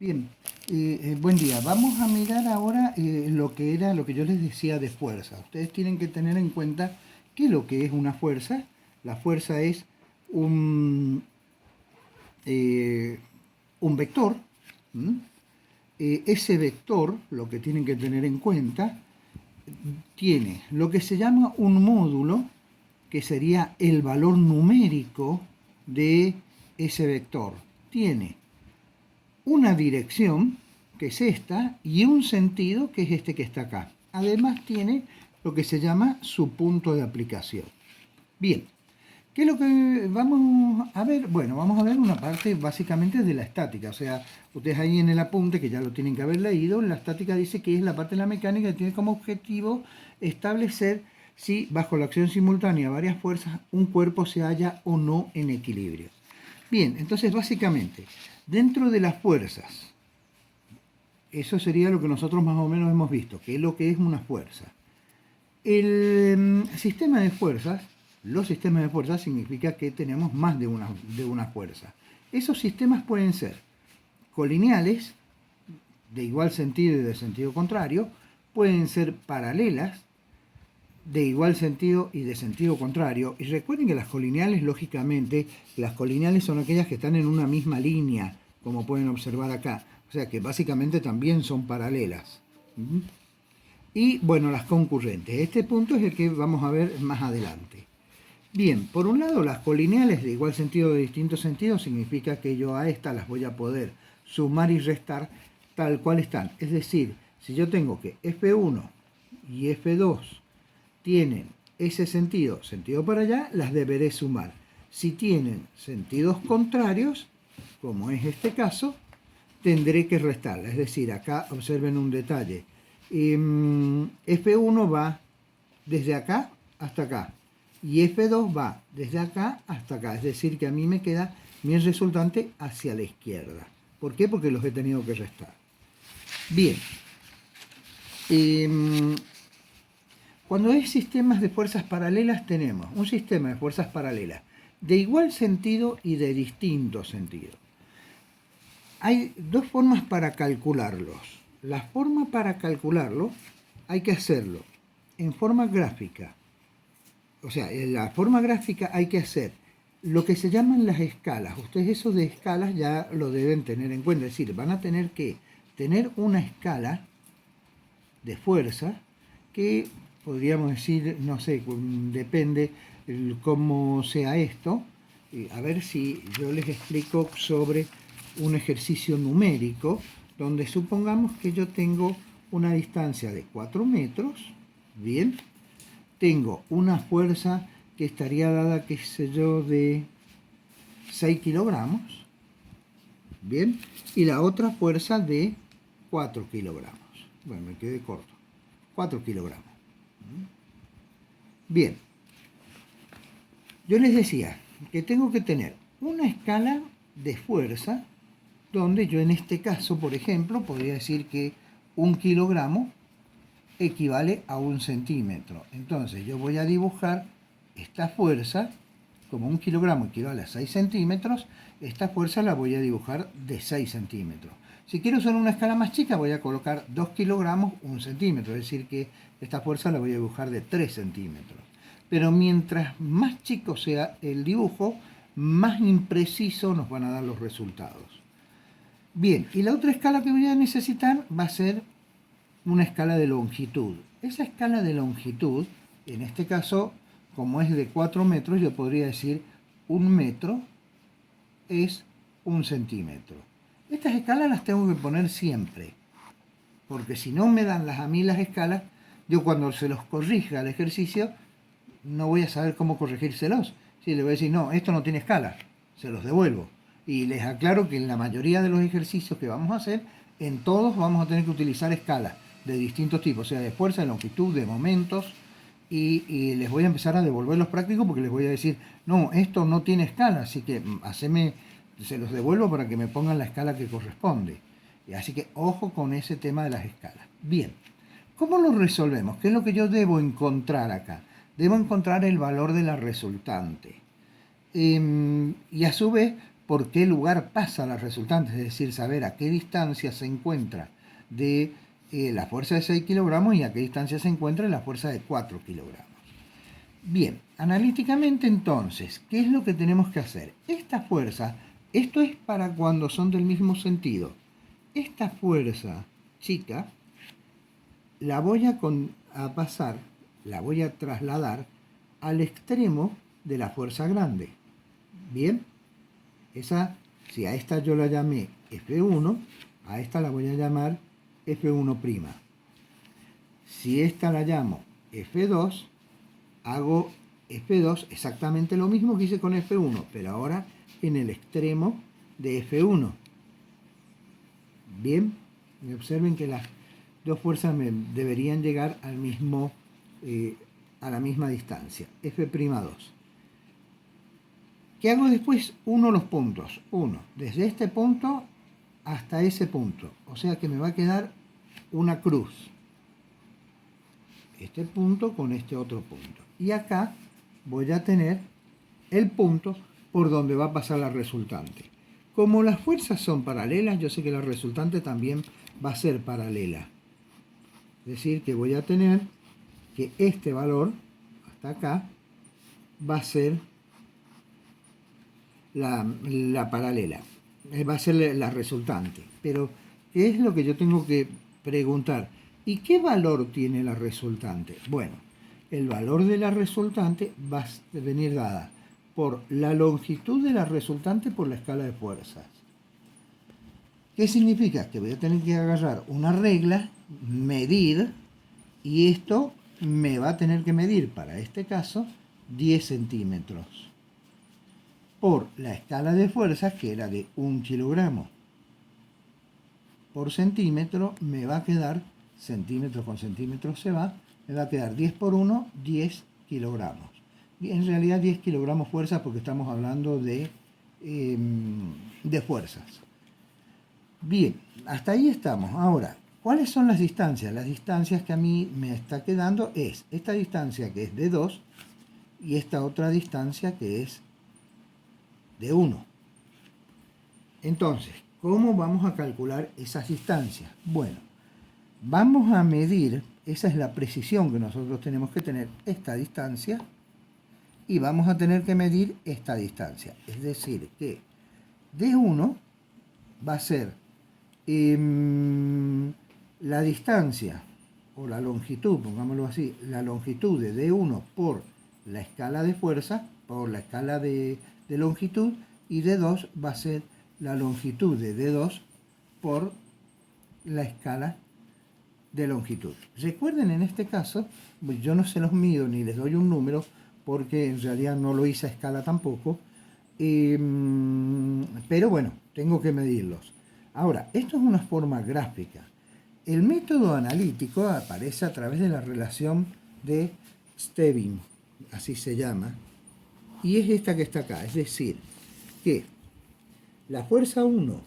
Bien, buen día. Vamos a mirar ahora lo que yo les decía de fuerza. Ustedes tienen que tener en cuenta que lo que es una fuerza. La fuerza es un, un vector. ¿m? Ese vector, lo que tienen que tener en cuenta, tiene lo que se llama un módulo, que sería el valor numérico de ese vector. Tiene una dirección, que es esta, y un sentido, que es este que está acá. Además tiene lo que se llama su punto de aplicación. Bien, ¿qué es lo que vamos a ver? Bueno, vamos a ver una parte básicamente de la estática. O sea, ustedes ahí en el apunte, que ya lo tienen que haber leído, la estática dice que es la parte de la mecánica que tiene como objetivo establecer si bajo la acción simultánea de varias fuerzas un cuerpo se halla o no en equilibrio. Bien, entonces básicamente, dentro de las fuerzas, eso sería lo que nosotros más o menos hemos visto, que es lo que es una fuerza. El sistema de fuerzas, los sistemas de fuerzas significa que tenemos más de una fuerza. Esos sistemas pueden ser colineales, de igual sentido y de sentido contrario, pueden ser paralelas, de igual sentido y de sentido contrario. Y recuerden que las colineales, lógicamente, las colineales son aquellas que están en una misma línea, como pueden observar acá. O sea que básicamente también son paralelas. Y bueno, las concurrentes. Este punto es el que vamos a ver más adelante. Bien, por un lado, las colineales de igual sentido o de distinto sentido significa que yo a estas las voy a poder sumar y restar tal cual están. Es decir, si yo tengo que F1 y F2 tienen ese sentido, sentido para allá, las deberé sumar. Si tienen sentidos contrarios, como es este caso, tendré que restarla. Es decir, acá observen un detalle. F1 va desde acá hasta acá y F2 va desde acá hasta acá. Es decir, que a mí me queda mi resultante hacia la izquierda. ¿Por qué? Porque los he tenido que restar. Bien. Cuando hay sistemas de fuerzas paralelas, tenemos un sistema de fuerzas paralelas de igual sentido y de distinto sentido. Hay dos formas para calcularlos. La forma para calcularlo hay que hacerlo en forma gráfica. O sea, en la forma gráfica hay que hacer lo que se llaman las escalas. Ustedes eso de escalas ya lo deben tener en cuenta. Es decir, van a tener que tener una escala de fuerza que podríamos decir, no sé, depende cómo sea esto. A ver si yo les explico sobre un ejercicio numérico donde supongamos que yo tengo una distancia de 4 metros, bien, tengo una fuerza que estaría dada, qué sé yo, de 6 kilogramos, bien, y la otra fuerza de 4 kilogramos. Bueno, me quedé corto. 4 kilogramos. Bien, yo les decía que tengo que tener una escala de fuerza donde yo en este caso, por ejemplo, podría decir que 1 kilogramo equivale a 1 centímetro. Entonces yo voy a dibujar esta fuerza, como 1 kilogramo equivale a 6 centímetros, esta fuerza la voy a dibujar de 6 centímetros. Si quiero usar una escala más chica, voy a colocar 2 kilogramos, 1 centímetro, es decir que esta fuerza la voy a dibujar de 3 centímetros. Pero mientras más chico sea el dibujo, más impreciso nos van a dar los resultados. Bien, y la otra escala que voy a necesitar va a ser una escala de longitud. Esa escala de longitud, en este caso, como es de 4 metros, yo podría decir 1 metro es 1 centímetro. Estas escalas las tengo que poner siempre, porque si no me dan a mí las escalas, yo cuando se los corrija al ejercicio, no voy a saber cómo corregírselos. Si le voy a decir, no, esto no tiene escala, se los devuelvo. Y les aclaro que en la mayoría de los ejercicios que vamos a hacer, en todos vamos a tener que utilizar escalas de distintos tipos, o sea, de fuerza, de longitud, de momentos, y les voy a empezar a devolver los prácticos porque les voy a decir, no, esto no tiene escala, así que se los devuelvo para que me pongan la escala que corresponde. Así que ojo con ese tema de las escalas. Bien, ¿cómo lo resolvemos? ¿Qué es lo que yo debo encontrar acá? Debo encontrar el valor de la resultante. Y a su vez por qué lugar pasa la resultante, es decir, saber a qué distancia se encuentra de la fuerza de 6 kilogramos y a qué distancia se encuentra la fuerza de 4 kilogramos. Bien, analíticamente entonces, ¿qué es lo que tenemos que hacer? Esta fuerza, esto es para cuando son del mismo sentido. Esta fuerza chica la voy a pasar, la voy a trasladar al extremo de la fuerza grande. Bien, esa, si a esta yo la llamé F1, a esta la voy a llamar F1'. Si esta la llamo F2, hago F2 exactamente lo mismo que hice con F1, pero ahora en el extremo de F1. Bien, y observen que las dos fuerzas deberían llegar al mismo, a la misma distancia, F'2. ¿Qué hago después? Uno los puntos. Uno, desde este punto hasta ese punto. O sea que me va a quedar una cruz. Este punto con este otro punto. Y acá voy a tener el punto por donde va a pasar la resultante. Como las fuerzas son paralelas, yo sé que la resultante también va a ser paralela. Es decir, que voy a tener que este valor, hasta acá, va a ser la paralela. Va a ser la resultante. Pero, ¿qué es lo que yo tengo que preguntar? ¿Y qué valor tiene la resultante? Bueno, el valor de la resultante va a venir dada por la longitud de la resultante por la escala de fuerzas. ¿Qué significa? Que voy a tener que agarrar una regla, medir, y esto me va a tener que medir, para este caso, 10 centímetros. Por la escala de fuerzas, que era de 1 kilogramo por centímetro, me va a quedar, centímetros con centímetros se va, me va a quedar 10 por 1, 10 kilogramos. Y en realidad 10 kilogramos fuerza porque estamos hablando de fuerzas. Bien, hasta ahí estamos. Ahora, ¿cuáles son las distancias? Las distancias que a mí me está quedando es esta distancia que es de 2 y esta otra distancia que es de 1. Entonces, ¿cómo vamos a calcular esas distancias? Bueno, vamos a medir, esa es la precisión que nosotros tenemos que tener, esta distancia, y vamos a tener que medir esta distancia. Es decir, que D1 va a ser la distancia, o la longitud, pongámoslo así, la longitud de D1 por la escala de fuerza, por la escala de longitud, y D2 va a ser la longitud de D2 por la escala de longitud. Recuerden, en este caso, yo no se los mido ni les doy un número, porque en realidad no lo hice a escala tampoco, pero bueno, tengo que medirlos. Ahora, esto es una forma gráfica. El método analítico aparece a través de la relación de Stevin, así se llama, y es esta que está acá, es decir, que la fuerza 1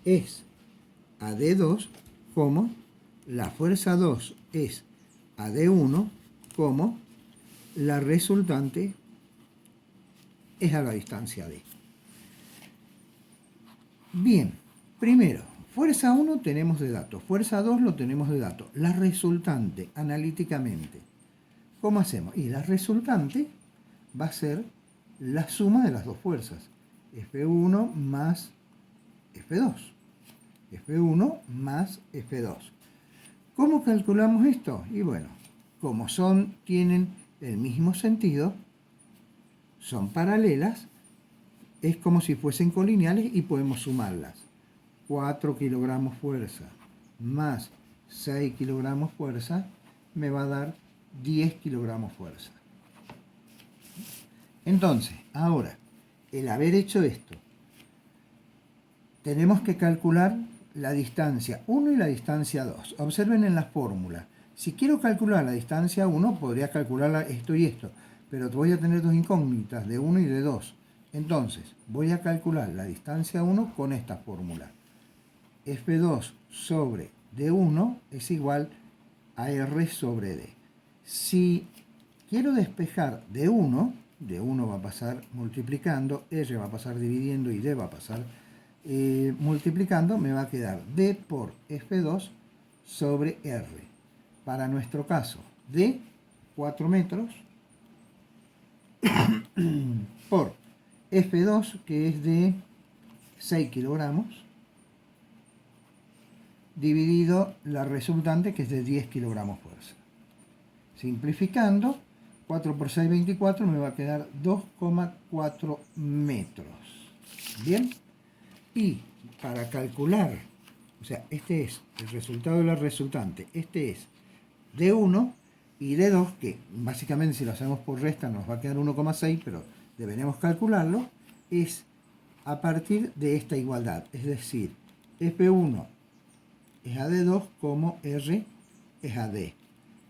es a D2, como la fuerza 2 es a D1, como la resultante es a la distancia D. Bien, primero, fuerza 1 tenemos de datos, fuerza 2 lo tenemos de datos. La resultante, analíticamente, ¿cómo hacemos? Y la resultante va a ser la suma de las dos fuerzas, F1 más F2. F1 más F2. ¿Cómo calculamos esto? Y bueno, como tienen el mismo sentido, son paralelas, es como si fuesen colineales y podemos sumarlas. 4 kilogramos fuerza más 6 kilogramos fuerza me va a dar 10 kilogramos fuerza. Entonces, ahora, el haber hecho esto, tenemos que calcular la distancia 1 y la distancia 2. Observen en la fórmula. Si quiero calcular la distancia 1, podría calcular esto y esto, pero voy a tener dos incógnitas, de 1 y de 2. Entonces, voy a calcular la distancia 1 con esta fórmula. F2 sobre D1 es igual a R sobre D. Si quiero despejar D1, de 1 va a pasar multiplicando, R va a pasar dividiendo y D va a pasar multiplicando, me va a quedar D por F2 sobre R. Para nuestro caso, D, 4 metros, por F2, que es de 6 kilogramos, dividido la resultante, que es de 10 kilogramos fuerza. Simplificando, 4 por 6, 24, me va a quedar 2,4 metros. Bien, y para calcular, o sea, este es el resultado de la resultante, este es D1 y D2, que básicamente si lo hacemos por resta nos va a quedar 1,6, pero deberemos calcularlo, es a partir de esta igualdad, es decir, F1 es a D2 como R es a D.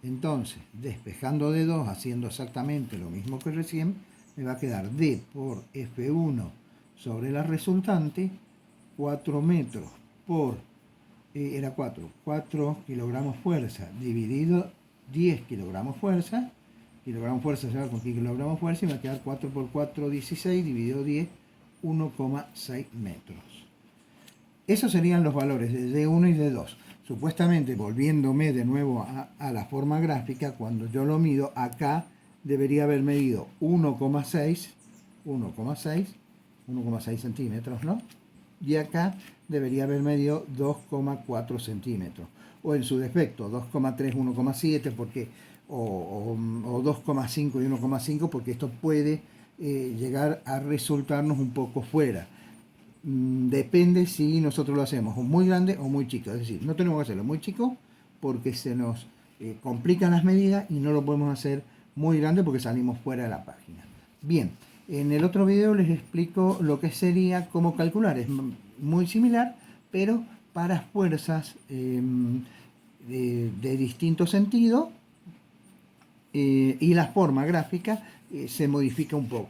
Entonces, despejando D2, haciendo exactamente lo mismo que recién, me va a quedar D por F1 sobre la resultante, 4 metros por, era 4 kilogramos fuerza, dividido 10 kilogramos fuerza se va con kilogramos fuerza y me va a quedar 4 por 4, 16, dividido 10, 1,6 metros. Esos serían los valores de D1 y D2. Supuestamente, volviéndome de nuevo a la forma gráfica, cuando yo lo mido, acá debería haber medido 1,6 centímetros, ¿no? Y acá debería haber medido 2,4 centímetros. O en su defecto, 2,3, 1,7, porque, o 2,5 y 1,5, porque esto puede llegar a resultarnos un poco fuera. Depende si nosotros lo hacemos o muy grande o muy chico. Es decir, no tenemos que hacerlo muy chico porque se nos complican las medidas y no lo podemos hacer muy grande porque salimos fuera de la página. Bien, en el otro video les explico lo que sería cómo calcular. Es muy similar, pero para fuerzas de distinto sentido y la forma gráfica se modifica un poco.